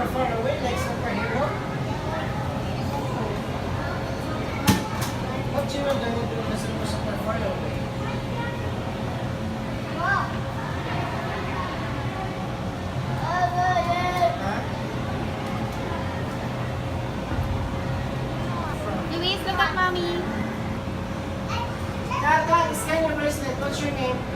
super far away like superhero? What you will gonna do kasi mo super far away? Luis, look at mommy. Dad, scan your bracelet. What's your name?